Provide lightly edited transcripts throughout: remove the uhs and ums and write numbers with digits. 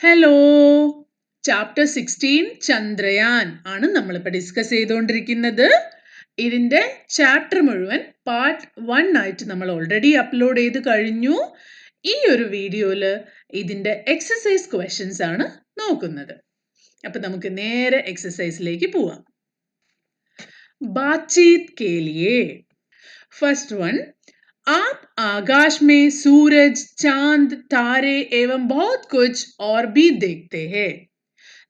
Hello, chapter 16 Chandrayaan ആണ് നമ്മളിപ്പോൾ discuss ചെയ്തുകൊണ്ടിരിക്കുന്നത്. ഇതിൻ്റെ ചാപ്റ്റർ മുഴുവൻ പാർട്ട് 1 ആയിട്ട് നമ്മൾ ഓൾറെഡി അപ്ലോഡ് ചെയ്ത് കഴിഞ്ഞു. ഈ ഒരു വീഡിയോയിൽ ഇതിൻ്റെ എക്സസൈസ് ക്വസ്റ്റ്യൻസ് ആണ് നോക്കുന്നത്. അപ്പം നമുക്ക് നേരെ എക്സസൈസിലേക്ക് പോവാം. ബാത്ചീത് കേ ലിയേ ഫസ്റ്റ് വൺ, आप आकाश में सूरज, चांद, तारे एवं बहुत कुछ और भी देखते हैं.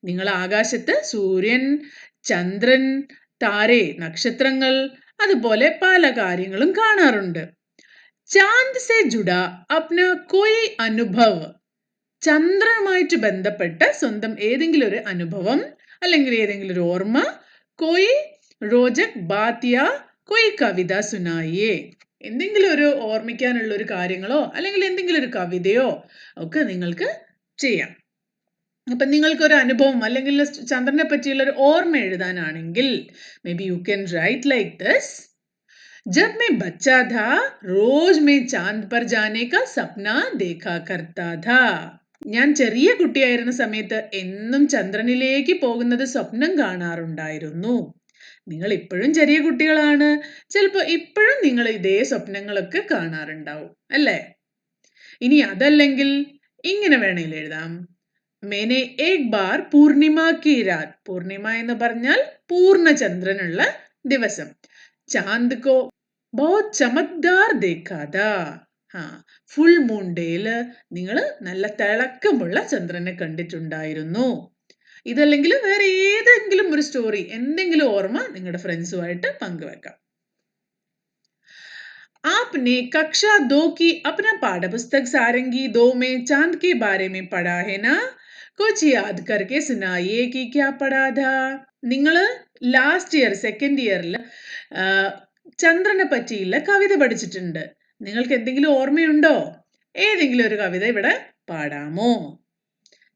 നിങ്ങൾ ആകാശത്ത് സൂര്യൻ, ചന്ദ്രൻ, താരെ നക്ഷത്രങ്ങൾ, അതുപോലെ പല കാര്യങ്ങളും കാണാറുണ്ട്. ചാന്ദ് സെ ജുഡാ അപ്ന കോയി അനുഭവ്, ചന്ദ്രനുമായിട്ട് ബന്ധപ്പെട്ട സ്വന്തം ഏതെങ്കിലും ഒരു അനുഭവം അല്ലെങ്കിൽ ഏതെങ്കിലും ഒരു ഓർമ്മ. കോയി റോജക് ബാത് യാ കോയി കവിത സുനായിയേ, എന്തെങ്കിലും ഒരു ഓർമ്മിക്കാനുള്ള ഒരു കാര്യങ്ങളോ അല്ലെങ്കിൽ എന്തെങ്കിലും ഒരു കവിതയോ ഒക്കെ നിങ്ങൾക്ക് ചെയ്യാം. അപ്പം നിങ്ങൾക്കൊരു അനുഭവം അല്ലെങ്കിൽ ചന്ദ്രനെ പറ്റിയുള്ള ഒരു ഓർമ്മ എഴുതാനാണെങ്കിൽ maybe you can write like this. ജബ് मैं बच्चा था रोज मैं चांद पर जाने का सपना देखा करता था. ഞാൻ ചെറിയ കുട്ടിയായിരുന്ന സമയത്ത് എന്നും ചന്ദ്രനിലേക്ക് പോകുന്നത് സ്വപ്നം കാണാറുണ്ടായിരുന്നു. നിങ്ങൾ ഇപ്പോഴും ചെറിയ കുട്ടികളാണ്, ചിലപ്പോൾ ഇപ്പോഴും നിങ്ങൾ ഇതേ സ്വപ്നങ്ങളൊക്കെ കാണാറുണ്ടാവും അല്ലേ? ഇനി അതല്ലെങ്കിൽ ഇങ്ങനെ വേണേൽ എഴുതാം. മേനെ ഏക് ബാർ പൂർണിമ കി രാത്, പൂർണിമ എന്ന് പറഞ്ഞാൽ പൂർണ്ണചന്ദ്രനുള്ള ദിവസം. ചാന്ദ് കോ ബഹുത് ചമക്ദാർ ദേഖാ താ. ഫുൾ മൂൺ ഡേയില് നിങ്ങൾ നല്ല തിളക്കമുള്ള ചന്ദ്രനെ കണ്ടിട്ടുണ്ടായിരുന്നു. ഇതല്ലെങ്കിൽ വേറെ ഏതെങ്കിലും ഒരു സ്റ്റോറി, എന്തെങ്കിലും ഓർമ്മ നിങ്ങളുടെ ഫ്രണ്ട്സുമായിട്ട് പങ്കുവെക്കാം. आपने कक्षा 2 की अपना पाठ्यपुस्तक सारंगी 2 में चांद के बारे में पढ़ा है ना? कुछ याद करके सुनाइए कि क्या पढ़ा था. നിങ്ങൾ ലാസ്റ്റ് ഇയർ സെക്കൻഡ് ഇയറിൽ ചന്ദ്രനെ പറ്റിയുള്ള കവിത പഠിച്ചിട്ടുണ്ട്. നിങ്ങൾക്ക് എന്തെങ്കിലും ഓർമ്മയുണ്ടോ? ഏതെങ്കിലും ഒരു കവിത ഇവിടെ പാടാമോ?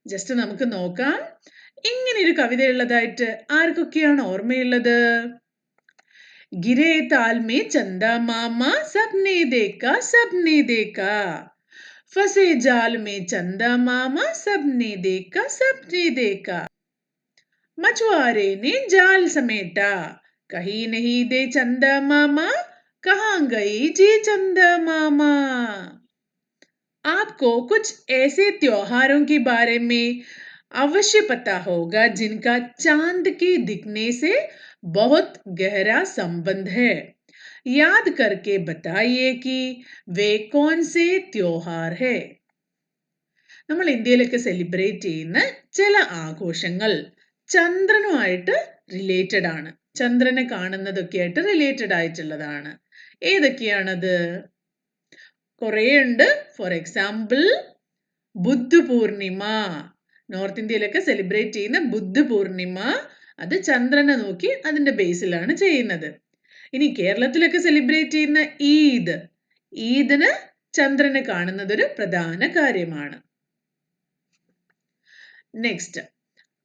ജസ്റ്റ് നമുക്ക് നോക്കാം. ഇങ്ങനെ ഒരു കവിത ഉള്ളതായിട്ട് ആർക്കൊക്കെയാണ് ഓർമ്മയുള്ളത്? गिरे ताल में चंदा मामा सबने देखा सबने देखा. फंसे जाल में चंदा मामा सबने देखा सबने देखा. मछुआरे ने जाल समेटा, कहीं नहीं दे चंदा मामा, कहाँ गई जी चंदा मामा. आपको कुछ ऐसे त्योहारों के बारे में अवश्य पता होगा जिनका चांद के दिखने से बहुत गहरा संबंध है. याद करके बताइए कि वे कौन से त्योहार है. നമ്മൾ ഇന്ത്യയിലൊക്കെ സെലിബ്രേറ്റ് ചെയ്യുന്ന ചില ആഘോഷങ്ങൾ ചന്ദ്രനുമായിട്ട് റിലേറ്റഡ് ആണ്, ചന്ദ്രനെ കാണുന്നതൊക്കെ ആയിട്ട് റിലേറ്റഡ് ആയിട്ടുള്ളതാണ്. ഏതൊക്കെയാണത്? കുറേ ഉണ്ട്. For example Buddha Purnima, north ഇന്ത്യയിലൊക്കെ സെലിബ്രേറ്റ് ചെയ്യുന്ന ബുദ്ധ പൂർണിമ, അത് ചന്ദ്രനെ നോക്കി അതിൻ്റെ ബേസിലാണ് ചെയ്യുന്നത്. ഇനി കേരളത്തിലൊക്കെ സെലിബ്രേറ്റ് ചെയ്യുന്ന ഈദ്, ഈദിന് ചന്ദ്രനെ കാണുന്നത് ഒരു പ്രധാന കാര്യമാണ്. നെക്സ്റ്റ്,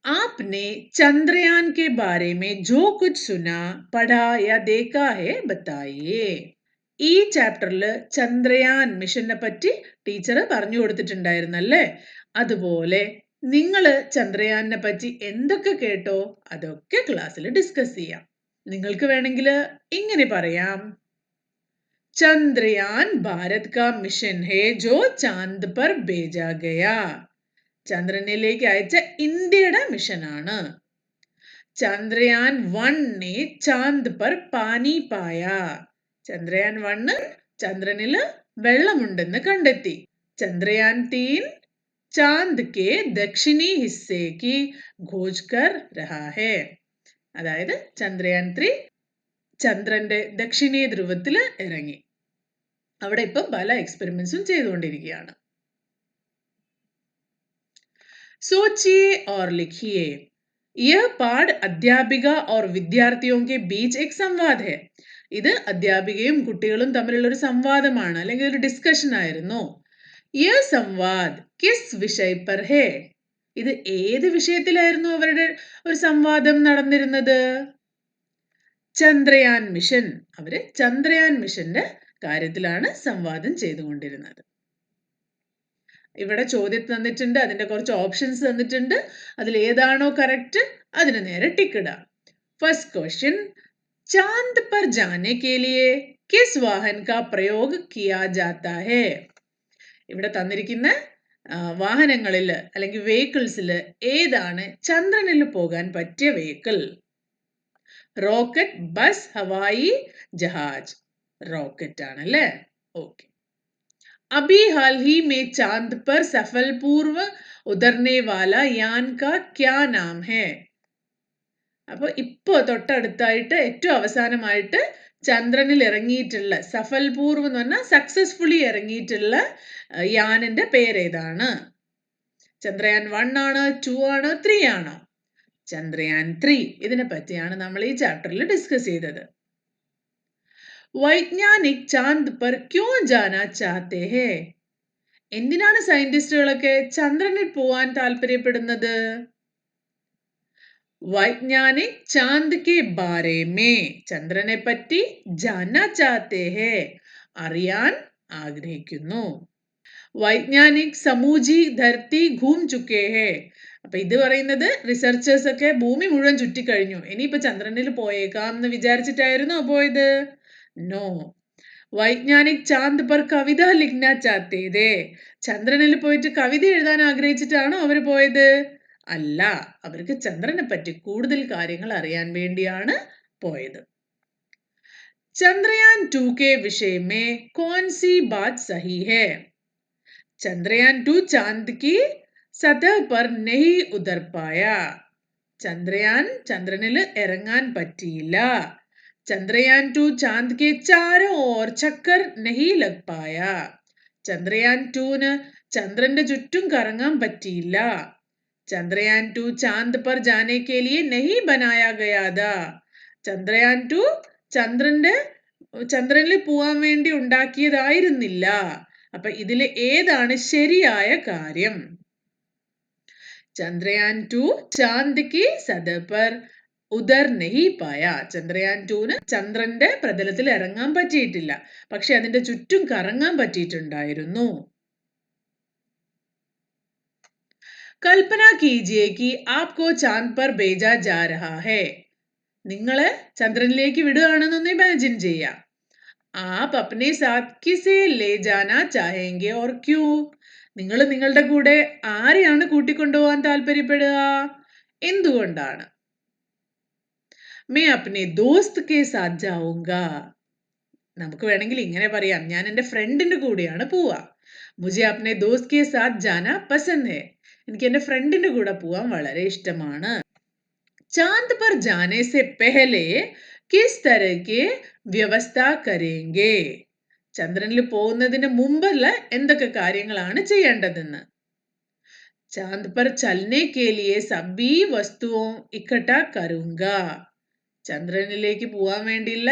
आपने चंद्रयान के बारे में जो कुछ सुना, पढ़ा या देखा है बताइए. ഈ ചാപ്റ്ററിൽ ചന്ദ്രയാൻ മിഷനെ പറ്റി ടീച്ചർ പറഞ്ഞു കൊടുത്തിട്ടുണ്ടായിരുന്നല്ലേ? അതുപോലെ നിങ്ങൾ ചന്ദ്രയാനെ പറ്റി എന്തൊക്കെ കേട്ടോ അതൊക്കെ ക്ലാസ്സിൽ ഡിസ്കസ് ചെയ്യാം. നിങ്ങൾക്ക് വേണമെങ്കിൽ ഇങ്ങനെ പറയാം. ചന്ദ്രയാൻ ഭാരത് കാ മിഷൻ ഹേ ജോ ചാന്ദ് പർ ഭേജാ ഗയാ. ചന്ദ്രനിലേക്ക് അയച്ച ഇന്ത്യയുടെ മിഷനാണ്. ചന്ദ്രയാൻ 1 ने चांद पर पानी पाया. ചന്ദ്രയാൻ 1 ചന്ദ്രനിൽ വെള്ളമുണ്ടെന്ന് കണ്ടെത്തി. ചന്ദ്രയാൻ 3 चांद के दक्षिणी हिस्से की खोज कर रहा है. അതായത് ചന്ദ്രയാൻ 3 ചന്ദ്രന്റെ ദക്ഷിണീയ ധ്രുവത്തിൽ ഇറങ്ങി. അവിടെ ഇപ്പം പല എക്സ്പെരിമെന്റ്സും ചെയ്തുകൊണ്ടിരിക്കുകയാണ്. सोचिए और लिखिए. यह पाठ अध्यापिका और विद्यार्थियों के बीच एक संवाद है. ഇത് അധ്യാപികയും കുട്ടികളും തമ്മിലുള്ള ഒരു സംവാദമാണ് അല്ലെങ്കിൽ ഒരു ഡിസ്കഷൻ ആയിരുന്നു. യഹ് സംവാദ് കിസ് വിഷയ് പർ ഹേ. ഇത് ഏത് വിഷയത്തിലായിരുന്നു അവരുടെ ഒരു സംവാദം നടന്നിരുന്നത്? ചന്ദ്രയാൻ മിഷൻ. അവര് ചന്ദ്രയാൻ മിഷന്റെ കാര്യത്തിലാണ് സംവാദം ചെയ്തുകൊണ്ടിരുന്നത്. ഇവിടെ ചോദ്യം തന്നിട്ടുണ്ട്, അതിന്റെ കുറച്ച് ഓപ്ഷൻസ് തന്നിട്ടുണ്ട്. അതിൽ ഏതാണോ കറക്റ്റ് അതിന് നേരെ ടിക്ക് ഇടാം. ഫസ്റ്റ് ക്വസ്റ്റ്യൻ, चांद पर जाने के लिए किस वाहन का प्रयोग किया जाता है? ഇവിടെ തന്നിരിക്കുന്ന വാഹനങ്ങളിൽ അല്ലെങ്കിൽ വെഹിക്കിൾസിൽ ഏതാണ് ചന്ദ്രനിൽ പോകാൻ പറ്റിയ വെഹിക്കിൾ? റോക്കറ്റ്, ബസ്, ഹവായി ജഹാജ്. റോക്കറ്റ് ആണല്ലേ. ഓക്കെ. अभी हाल ही में चांद पर सफलपूर्वक उतरने वाला यान का क्या नाम है? അപ്പോൾ ഇപ്പോൾ തൊട്ടടുത്തായിട്ട് ഏറ്റവും അവസാനമായിട്ട് ചന്ദ്രനിൽ ഇറങ്ങിയിട്ടുള്ള സഫൽപൂർവ് എന്ന് പറഞ്ഞാൽ സക്സസ്ഫുള്ളി ഇറങ്ങിയിട്ടുള്ള യാനിന്റെ പേരേതാണ്? ചന്ദ്രയാൻ 1 ആണ്, 2 ആണ്, 3 ആണോ? ചന്ദ്രയാൻ 3. ഇതിനെ പറ്റിയാണ് നമ്മൾ ഈ ചാപ്റ്ററിൽ ഡിസ്കസ് ചെയ്തത്. വൈജ്ഞാനിക് ചാന്ദ് പർ ക്യോ ജാനാ ചാഹത്തെ ഹേ? എന്തിനാണ് സയന്റിസ്റ്റുകളൊക്കെ ചന്ദ്രനിൽ പോവാൻ താല്പര്യപ്പെടുന്നത്? वैज्ञानिक चांद के बारे में ചന്ദ്രനെ പറ്റി जानना चाहते हैं, അറിയാൻ ആഗ്രഹിക്കുന്നു. വൈജ്ഞാനിക് സമൂജി ധർത്തി ഘൂം ചുക്കേ ഹേ. അപ്പൊ ഇത് പറയുന്നത് റിസർച്ചേഴ്സ് ഒക്കെ ഭൂമി മുഴുവൻ ചുറ്റിക്കഴിഞ്ഞു, ഇനിയിപ്പോ ചന്ദ്രനിൽ പോയേക്കാം എന്ന് വിചാരിച്ചിട്ടായിരുന്നോ പോയത്? നോ. വൈജ്ഞാനിക് ചാന്ദ് പർ കവിത ലിഖ്ന ചാഹത്തെ थे. ചന്ദ്രനിൽ പോയിട്ട് കവിത എഴുതാൻ ആഗ്രഹിച്ചിട്ടാണോ അവർ പോയത്? അല്ല, അവർക്ക് ചന്ദ്രനെ പറ്റി കൂടുതൽ കാര്യങ്ങൾ അറിയാൻ വേണ്ടിയാണ് പോയത്. ചന്ദ്രയാൻ 2 के विषय में कौन सी बात सही है? चंद्रयान 2 चांद की सतह पर नहीं उतर पाया. ചന്ദ്രയാൻ ചന്ദ്രനിൽ ഇറങ്ങാൻ പറ്റിയില്ല. ചന്ദ്രയാൻ 2 चांद के चारों ओर चक्कर नहीं लग पाया. ചന്ദ്രയാൻ 2ന് ചന്ദ്രന്റെ ചുറ്റും കറങ്ങാൻ പറ്റിയില്ല. चंद्रयान 2 चांद पर जाने के लिए नहीं बनाया गया था. ചന്ദ്രയാൻ 2 ചന്ദ്രനിൽ പോവാൻ വേണ്ടി ഉണ്ടാക്കിയതായിരുന്നില്ല. അപ്പൊ ഇതിലെ ഏതാണ് ശരിയായ കാര്യം? ചന്ദ്രയാൻ 2 ചാന്ദ് കി സതഹ് പർ ഉദർ നഹി പായ. ചന്ദ്രയാൻ 2ന് ചന്ദ്രന്റെ പ്രതലത്തിൽ ഇറങ്ങാൻ പറ്റിയിട്ടില്ല, പക്ഷെ അതിന്റെ ചുറ്റും കറങ്ങാൻ പറ്റിയിട്ടുണ്ടായിരുന്നു. कल्पना कीजिए कि आपको चांद पर भेजा जा रहा है. നിങ്ങളെ ചന്ദ്രനിലേക്ക് വിടുകയാണെന്നൊന്ന് ഇമാജിൻ ചെയ്യാം. आप अपने साथ किसे ले जाना चाहेंगे और क्यों? നിങ്ങൾ നിങ്ങളുടെ കൂടെ ആരെയാണ് കൂട്ടിക്കൊണ്ടുപോകാൻ താല്പര്യപ്പെടുക? എന്തുകൊണ്ടാണ്? मैं अपने दोस्त के साथ जाऊंगा. നമുക്ക് വേണമെങ്കിൽ ഇങ്ങനെ പറയാം, ഞാൻ എൻ്റെ ഫ്രണ്ടിന്റെ കൂടെയാണ് പോവുക. मुझे अपने दोस्त के साथ जाना पसंद है. എനിക്ക് എൻ്റെ ഫ്രണ്ടിന്റെ കൂടെ പോവാൻ വളരെ ഇഷ്ടമാണ്. ചാന്ദ് पर जाने से पहले किस तरह के व्यवस्था करेंगे? ചന്ദ്രനിൽ പോകുന്നതിന് മുമ്പല്ല എന്തൊക്കെ കാര്യങ്ങളാണ് ചെയ്യേണ്ടതെന്ന്. चांद पर चलने के लिए सभी वस्तुओं इकट्ठा करूंगा. ചന്ദ്രനിലേക്ക് പോവാൻ വേണ്ടിയുള്ള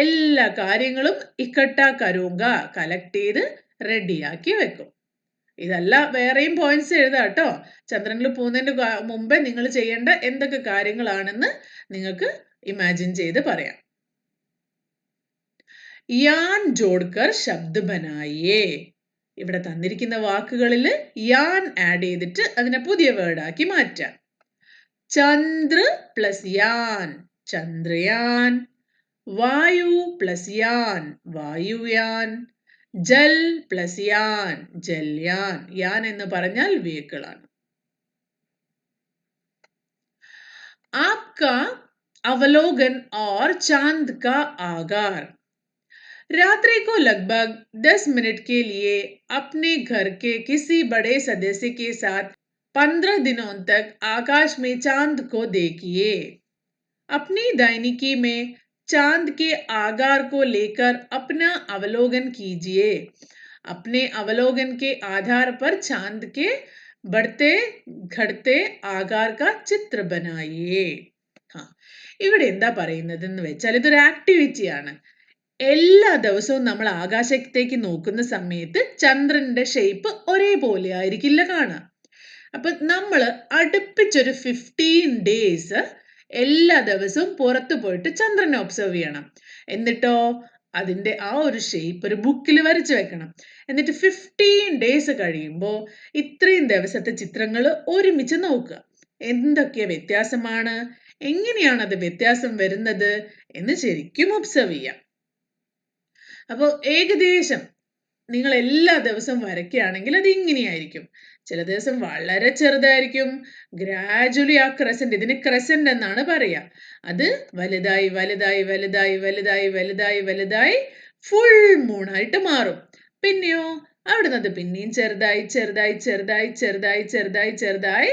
എല്ലാ കാര്യങ്ങളും ഇക്കട്ടാ കരൂങ്ക, കളക്ട് ചെയ്ത് റെഡിയാക്കി വെക്കും. ഇതല്ല, വേറെയും പോയിന്റ്സ് എഴുതാം കേട്ടോ. ചന്ദ്രനിൽ പോകുന്നതിന് മുമ്പേ നിങ്ങൾ ചെയ്യേണ്ട എന്തൊക്കെ കാര്യങ്ങളാണെന്ന് നിങ്ങൾക്ക് ഇമാജിൻ ചെയ്ത് പറയാം. യാൻ ജോഡ്കർ ശബ്ദ് ബനായിയേ. ഇവിടെ തന്നിരിക്കുന്ന വാക്കുകളിൽ യാൻ ആഡ് ചെയ്തിട്ട് അതിനെ പുതിയ വേർഡാക്കി മാറ്റാം. ചന്ദ്ര പ്ലസ് യാൻ ചന്ദ്രയാൻ, വായു പ്ലസ് യാൻ വായുയാൻ, ജൽ പ്ലസ് യാൻ ജൽയാൻ. യാൻ എന്ന് പറഞ്ഞാൽ വെഹിക്കിൾ ആണ്. आपका अवलोकन और चांद का आगार. रात्रि को लगभग 10 मिनट के लिए अपने घर के किसी बड़े सदस्य के साथ 15 दिनों तक आकाश में चांद को देखिए. अपनी दैनिकी में चांद के आगार को लेकर अपना अवलोकन कीजिए. अपने अवलोकन के आधार पर चांद के बढ़ते घटते आकार का चित्र बनाइए. ഇവിടെ എന്താ പറയുന്നതെന്ന് വെച്ചാൽ ഇതൊരു ആക്ടിവിറ്റിയാണ്. എല്ലാ ദിവസവും നമ്മൾ ആകാശത്തേക്ക് നോക്കുന്ന സമയത്ത് ചന്ദ്രന്റെ ഷേപ്പ് ഒരേപോലെ ആയിരിക്കില്ല കാണാം. അപ്പൊ നമ്മൾ അടുപ്പിച്ചൊരു 15 days എല്ലാ ദിവസവും പുറത്തു പോയിട്ട് ചന്ദ്രനെ ഒബ്സർവ് ചെയ്യണം. എന്നിട്ടോ അതിന്റെ ആ ഒരു ഷേപ്പ് ഒരു ബുക്കിൽ വരച്ചു വെക്കണം. എന്നിട്ട് 15 ഡേയ്സ് കഴിയുമ്പോൾ ഇത്രയും ദിവസത്തെ ചിത്രങ്ങൾ ഒരുമിച്ച് നോക്കുക. എന്തൊക്കെ വ്യത്യാസമാണ്, എങ്ങനെയാണ് അത് വ്യത്യാസം വരുന്നത് എന്ന് ശരിക്കും ഒബ്സർവ് ചെയ്യാം. അപ്പോൾ ഏകദേശം നിങ്ങൾ എല്ലാ ദിവസവും വരയ്ക്കുകയാണെങ്കിൽ അത് ഇങ്ങനെയായിരിക്കും. ചില ദിവസം വളരെ ചെറുതായിരിക്കും. ഗ്രാജുവലി ആ ക്രസന്റ്, ഇതിന് ക്രസന്റ് എന്നാണ് പറയുക, അത് വലുതായി വലുതായി വലുതായി വലുതായി വലുതായി വലുതായി ഫുൾ മൂണായിട്ട് മാറും. പിന്നെയോ അവിടുന്ന് അത് പിന്നെയും ചെറുതായി ചെറുതായി ചെറുതായി ചെറുതായി ചെറുതായി ചെറുതായി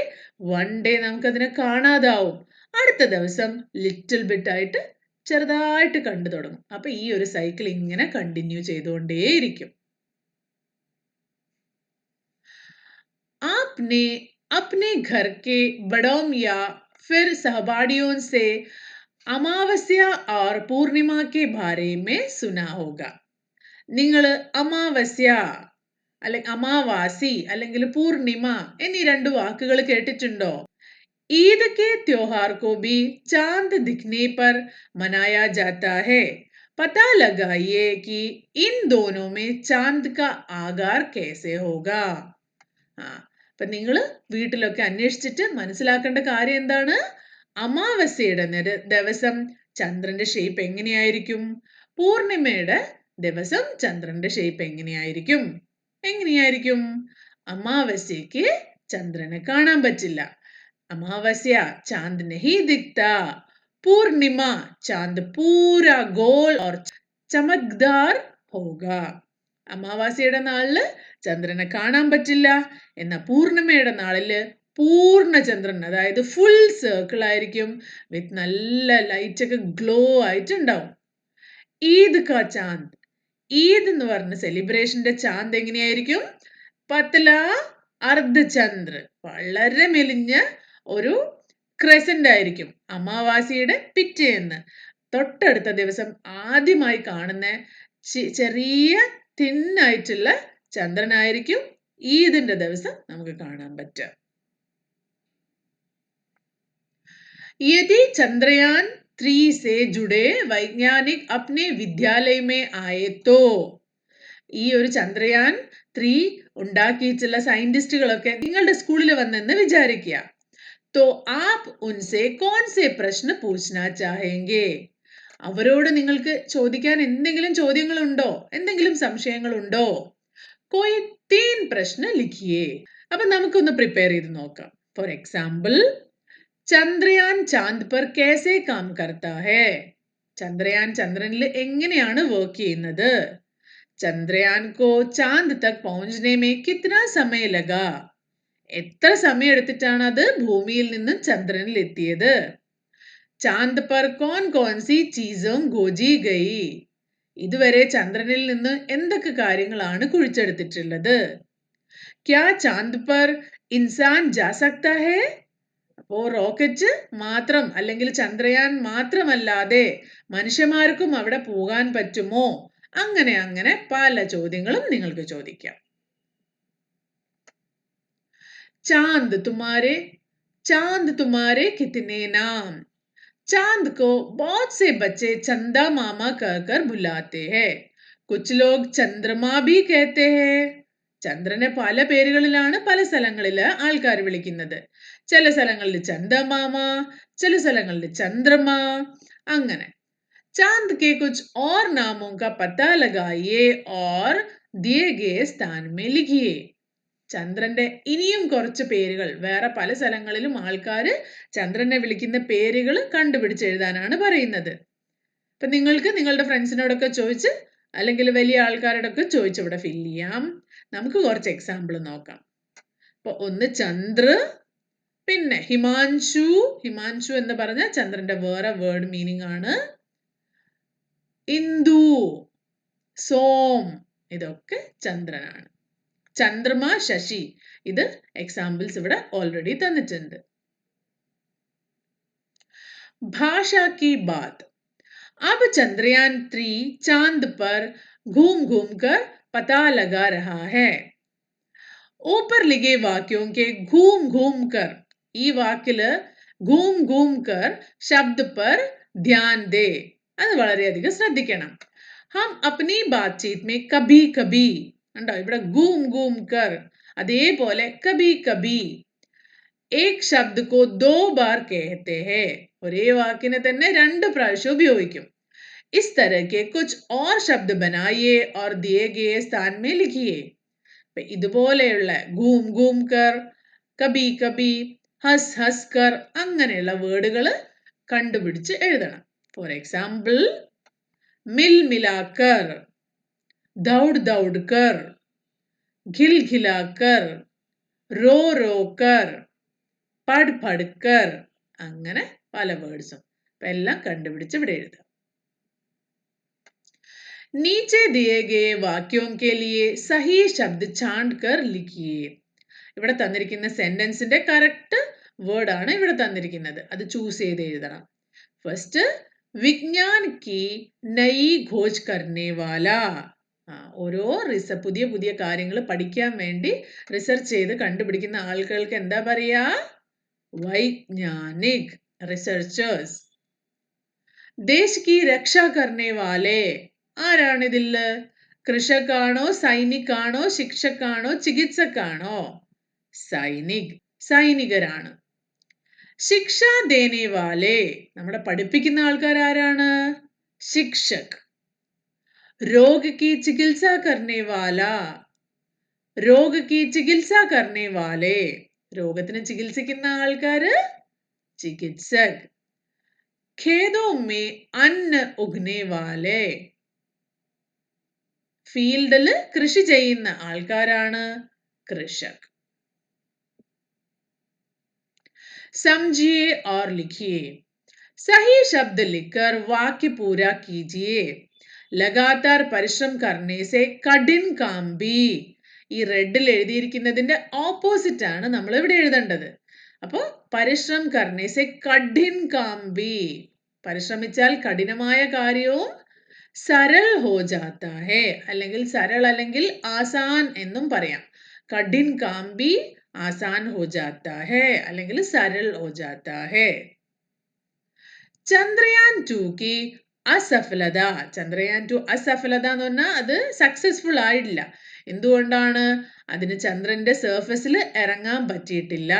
വൺ ഡേ നമുക്കതിനെ കാണാതാവും. അടുത്ത ദിവസം ലിറ്റിൽ ബിറ്റ് ആയിട്ട് ചെറുതായിട്ട് കണ്ടു തുടങ്ങും. അപ്പൊ ഈ ഒരു സൈക്കിൾ ഇങ്ങനെ കണ്ടിന്യൂ ചെയ്തുകൊണ്ടേയിരിക്കും. आपने अपने घर के बड़ों या फिर सहपाठियों से अमावस्या और पूर्णिमा के बारे में सुना होगा. നിങ്ങൾ അമാവാസ്യ അല്ലെങ്കിൽ അമാവാസി അല്ലെങ്കിൽ പൂർണിമ എന്നീ രണ്ട് വാക്കുകൾ കേട്ടിട്ടുണ്ടോ? ईद के त्योहार को भी चांद दिखने पर मनाया जाता है. पता लगाइए कि इन दोनों में चांद का आकार कैसे होगा. അപ്പൊ നിങ്ങൾ വീട്ടിലൊക്കെ അന്വേഷിച്ചിട്ട് മനസ്സിലാക്കേണ്ട കാര്യം എന്താണ്? അമാവാസ്യയുടെ ദിവസം ചന്ദ്രന്റെ ഷേപ്പ് എങ്ങനെയായിരിക്കും, പൂർണിമയുടെ ദിവസം ചന്ദ്രന്റെ ഷേപ്പ് എങ്ങനെയായിരിക്കും. അമാവാസ്യക്ക് ചന്ദ്രനെ കാണാൻ പറ്റില്ല. अमावस्या चांद नहीं दिखता. पूर्णिमा चांद पूरा गोल और चमकदार होगा. അമാവാസ്യയുടെ നാളില് ചന്ദ്രനെ കാണാൻ പറ്റില്ല. എന്നാൽ പൂർണിമയുടെ നാളില് പൂർണ്ണ ചന്ദ്രൻ, അതായത് ഫുൾ സർക്കിൾ ആയിരിക്കും, വിത്ത് നല്ല ലൈറ്റ് ഒക്കെ ഗ്ലോ ആയിട്ടുണ്ടാവും. ഈദ് കാ ചാന്ദ്, ഈദ് എന്ന് പറഞ്ഞ സെലിബ്രേഷന്റെ ചാന്ദ് എങ്ങനെയായിരിക്കും? പത്ല അർദ്ധചന്ദ്ര, വളരെ മെലിഞ്ഞ ഒരു ക്രസന്റ് ആയിരിക്കും. അമാവാസിയുടെ പിറ്റേന്ന് തൊട്ടടുത്ത ദിവസം ആദ്യമായി കാണുന്ന ചെറിയ തിന്നായിട്ടുള്ള ചന്ദ്രനായിരിക്കും ഈദിന്റെ ദിവസം നമുക്ക് കാണാൻ പറ്റുക. यदि चंद्रयान 3 से जुड़े वैज्ञानिक अपने विद्यालय में आए तो, ഈ ഒരു ചന്ദ്രയാൻ 3 ഉണ്ടാക്കിയിട്ടുള്ള സയന്റിസ്റ്റുകളൊക്കെ നിങ്ങളുടെ സ്കൂളിൽ വന്നെന്ന് വിചാരിക്കുക. तो आप उनसे कौन से प्रश्न पूछना चाहेंगे? അവരോട് നിങ്ങൾക്ക് ചോദിക്കാൻ എന്തെങ്കിലും ചോദ്യങ്ങളുണ്ടോ, എന്തെങ്കിലും സംശയങ്ങളുണ്ടോ? कोई 3 प्रश्न लिखिए. അപ്പൊ നമുക്കൊന്ന് പ്രിപ്പയർ ചെയ്ത് നോക്കാം. ഫോർ എക്സാമ്പിൾ, ചന്ദ്രയാൻ ചാന്ദ് पर कैसे काम करता है? ചന്ദ്രയാൻ ചന്ദ്രനിൽ എങ്ങനെയാണ് വർക്ക് ചെയ്യുന്നത്? ചന്ദ്രയാൻ को चांद तक पहुंचने में कितना समय लगा? എത്ര സമയം എടുത്തിട്ടാണ് അത് ഭൂമിയിൽ നിന്നും ചന്ദ്രനിൽ എത്തിയത്? ചാന്ദ് പർ കോൺ കോൺ സി ചീസും ഗോജി ഗയി, ഇതുവരെ ചന്ദ്രനിൽ നിന്ന് എന്തൊക്കെ കാര്യങ്ങളാണ് കുഴിച്ചെടുത്തിട്ടുള്ളത്? ക്യാ ചാന്ദ് പർ ഇൻസാൻ ജാ സക്താ ഹേ? അപ്പോ റോക്കറ്റ് മാത്രം അല്ലെങ്കിൽ ചന്ദ്രയാൻ മാത്രമല്ലാതെ മനുഷ്യന്മാർക്കും അവിടെ പോകാൻ പറ്റുമോ? അങ്ങനെ അങ്ങനെ പല ചോദ്യങ്ങളും നിങ്ങൾക്ക് ചോദിക്കാം. चांद तुम्हारे कितने नाम? चांद को बहुत से बच्चे चंदा मामा कहकर बुलाते हैं. कुछ लोग चंद्रमा भी कहते हैं. ചന്ദ്രനെ പല പേരുകളിലാണ് പല സ്ഥലങ്ങളില് ആൾക്കാർ വിളിക്കുന്നത്. ചില സ്ഥലങ്ങളിൽ ചന്ദമാമ, ചില സ്ഥലങ്ങളിൽ ചന്ദ്രമ, അങ്ങനെ. चांद के कुछ और नामों का पता लगाइए और दिए गए स्थान में लिखिए. ചന്ദ്രന്റെ ഇനിയും കുറച്ച് പേരുകൾ വേറെ പല സ്ഥലങ്ങളിലും ആൾക്കാര് ചന്ദ്രനെ വിളിക്കുന്ന പേരുകൾ കണ്ടുപിടിച്ച് എഴുതാനാണ് പറയുന്നത്. അപ്പൊ നിങ്ങൾക്ക് നിങ്ങളുടെ ഫ്രണ്ട്സിനോടൊക്കെ ചോദിച്ച് അല്ലെങ്കിൽ വലിയ ആൾക്കാരോടൊക്കെ ചോദിച്ച് ഇവിടെ ഫില്ല് ചെയ്യാം. നമുക്ക് കുറച്ച് എക്സാമ്പിൾ നോക്കാം. അപ്പൊ ഒന്ന് ചന്ദ്ര, പിന്നെ ഹിമാൻശു. ഹിമാൻശു എന്ന് പറഞ്ഞ ചന്ദ്രന്റെ വേറെ വേർഡ് മീനിങ് ആണ്. ഇന്ദു, സോം, ഇതൊക്കെ ചന്ദ്രനാണ്. ചന്ദ്രമ, ശശി, ഇത് എക്സാമ്പിൾസ് ഇവിടെ ഓൾറെഡി തന്നിട്ടുണ്ട്. ഭാഷ की बात. अब चंद्रयान 3 चांद पर घूम घूम कर पता लगा रहा है. ऊपर लिखे वाक्यों के घूम घूम कर, ഈ വാക്കില് घूम घूम कर ശബ്ദ पर ध्यान दे, അത് വളരെയധികം ശ്രദ്ധിക്കണം. हम अपनी बातचीत में कभी कभी കണ്ടോ ഇവിടെ ഗൂം ഗൂം കർ അതേപോലെ കബി കബി एक शब्द को दो बार कहते हैं ഒരേ വാക്കിനെ തന്നെ രണ്ട് പ്രാവശ്യം ഉപയോഗിക്കും इस तरह के कुछ और शब्द बनाइए और दिए गए स्थान में लिखिए ഇതുപോലെയുള്ള ഗൂം ഗൂം കർ കബി കബി ഹസ് ഹസ് കർ അങ്ങനെയുള്ള വേർഡുകൾ കണ്ടുപിടിച്ച് എഴുതണം ഫോർ എക്സാമ്പിൾ മിൽ മിലാക്കർ ദൗഡ് ദൗഡ് കർ ഖിൽ ഖിലാക്കർ റോ റോ കർ പഡ് പഡ് കർ അങ്ങനെ പല വേർഡ്സും എല്ലാം കണ്ടുപിടിച്ച് ഇവിടെ എഴുതാം नीचे दिए गए वाक्यों के लिए सही शब्द छांट कर लिखिए ഇവിടെ തന്നിരിക്കുന്ന സെന്റൻസിന്റെ കറക്റ്റ് വേർഡ് ആണ് ഇവിടെ തന്നിരിക്കുന്നത് അത് ചൂസ് ചെയ്ത് എഴുതണം ഫസ്റ്റ് വിജ്ഞാൻ കി നയി ഖോജ് കർനെ വാല ഓരോ പുതിയ പുതിയ കാര്യങ്ങൾ പഠിക്കാൻ വേണ്ടി റിസർച്ച് ചെയ്ത് കണ്ടുപിടിക്കുന്ന ആളുകൾക്ക് എന്താ പറയാ വൈജ്ഞാനിക് റിസർച്ചേഴ്സ് ദേശ് കി രക്ഷ കർനെ വാലെ ആരാണ് ഇതില് കൃഷകാണോ സൈനികാണോ ശിക്ഷകാണോ ചികിത്സക്കാണോ സൈനിക് സൈനികരാണ് ശിക്ഷ ദേനെ വാലെ നമ്മളെ പഠിപ്പിക്കുന്ന ആൾക്കാർ ആരാണ് ശിക്ഷക് രോഗ് കി ചികിത്സ കർനെ വാല രോഗ് കി ചികിത്സ കർനെ വാലെ രോഗത്തിന് ചികിത്സിക്കുന്ന ആൾക്കാര് ചികിത്സക് ഖേതോ മേ അന്ന ഉഗ്നെ വാലെ ഫീൽഡില് കൃഷി ചെയ്യുന്ന ആൾക്കാരാണ് കൃഷക് समझिए और लिखिए सही शब्द लिखकर वाक्य पूरा कीजिए लगातार परिश्रम करने से कठिन काम भी ഈ റെഡിൽ എഴുതിയിരിക്കുന്നതിന്റെ ഓപ്പോസിറ്റ് ആണ് നമ്മൾ ഇവിടെ എഴുതേണ്ടത് അപ്പോൾ പരിശ്രം കർണേ സെ കഠിൻ കാം ഭി പരിശ്രമിച്ചാൽ കഠിനമായ കാര്യവും സരൾ ഹോ ജാതാ ഹേ അല്ലെങ്കിൽ സരൾ അല്ലെങ്കിൽ ആസാൻ എന്നും പറയാം കഠിൻ കാം ഭി आसान हो जाता है അല്ലെങ്കിൽ सरल हो जाता है ചന്ദ്രയാൻ 2 की അസഫലത ചന്ദ്രയാൻ 2 അസഫലത എന്ന് പറഞ്ഞാൽ അത് സക്സസ്ഫുൾ ആയിട്ടില്ല എന്തുകൊണ്ടാണ് അതിന് ചന്ദ്രന്റെ സർഫസിൽ ഇറങ്ങാൻ പറ്റിയിട്ടില്ല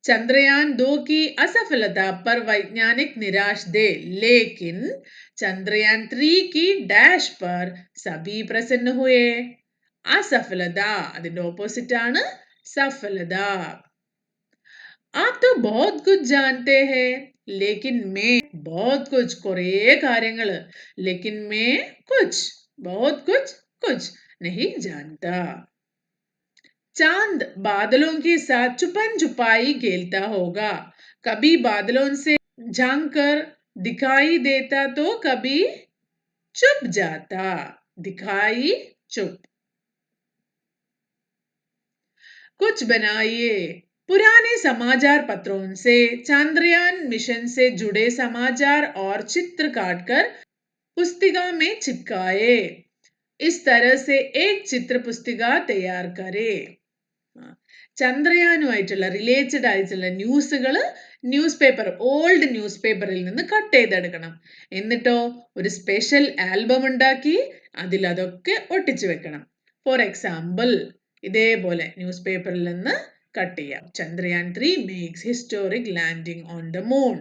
ചന്ദ്രയാൻ 2 की असफलता पर वैज्ञानिक निराश थे लेकिन चंद्रयान 3 की डैश पर सभी प्रसन्न हुए असफलത അതിന്റെ ഓപ്പോസിറ്റ് ആണ് सफलता आप तो बहुत कुछ जानते हैं लेकिन मैं बहुत कुछ കുറേ കാര്യങ്ങൾ लेकिन मैं कुछ बहुत कुछ नहीं जानता चांद बादलों के साथ छुपन छुपाई खेलता होगा कभी बादलों से झांक कर दिखाई देता तो कभी छुप जाता दिखाई चुप कुछ बनाइए पुराने समाचार पत्रों से चंद्रयान मिशन से जुड़े समाचार और चित्र काटकर पुस्तिका में चिपकाए इस तरह से एक चित्र पुस्तिका तैयार करे ചന്ദ്രയാനുമായിട്ടുള്ള റിലേറ്റഡ് ആയിട്ടുള്ള ന്യൂസുകൾ ന്യൂസ് പേപ്പർ ഓൾഡ് ന്യൂസ് പേപ്പറിൽ നിന്ന് കട്ട് ചെയ്തെടുക്കണം എന്നിട്ടോ ഒരു സ്പെഷ്യൽ ആൽബം ഉണ്ടാക്കി അതിൽ അതൊക്കെ ഒട്ടിച്ചു വെക്കണം ഫോർ എക്സാമ്പിൾ ഇതേപോലെ ന്യൂസ് പേപ്പറിൽ നിന്ന് കട്ട് ചെയ്യാം Chandrayaan 3 makes historic landing on the moon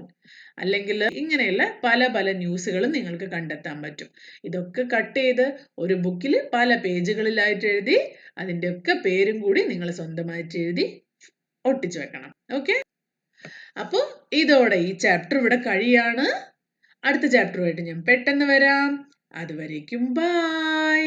അല്ലെങ്കിൽ ഇങ്ങനെയുള്ള പല പല ന്യൂസുകളും നിങ്ങൾക്ക് കണ്ടെത്താൻ പറ്റും ഇതൊക്കെ കട്ട് ചെയ്ത് ഒരു ബുക്കിൽ പല പേജുകളിലായിട്ട് എഴുതി അതിൻ്റെ ഒക്കെ പേരും കൂടി നിങ്ങൾ സ്വന്തമായിട്ട് എഴുതി ഒട്ടിച്ചു വെക്കണം ഓക്കെ അപ്പോൾ ഇതോടെ ഈ ചാപ്റ്റർ ഇവിടെ കഴിയാണ് അടുത്ത ചാപ്റ്ററുമായിട്ട് ഞാൻ പെട്ടെന്ന് വരാം അതുവരേക്കും ബൈ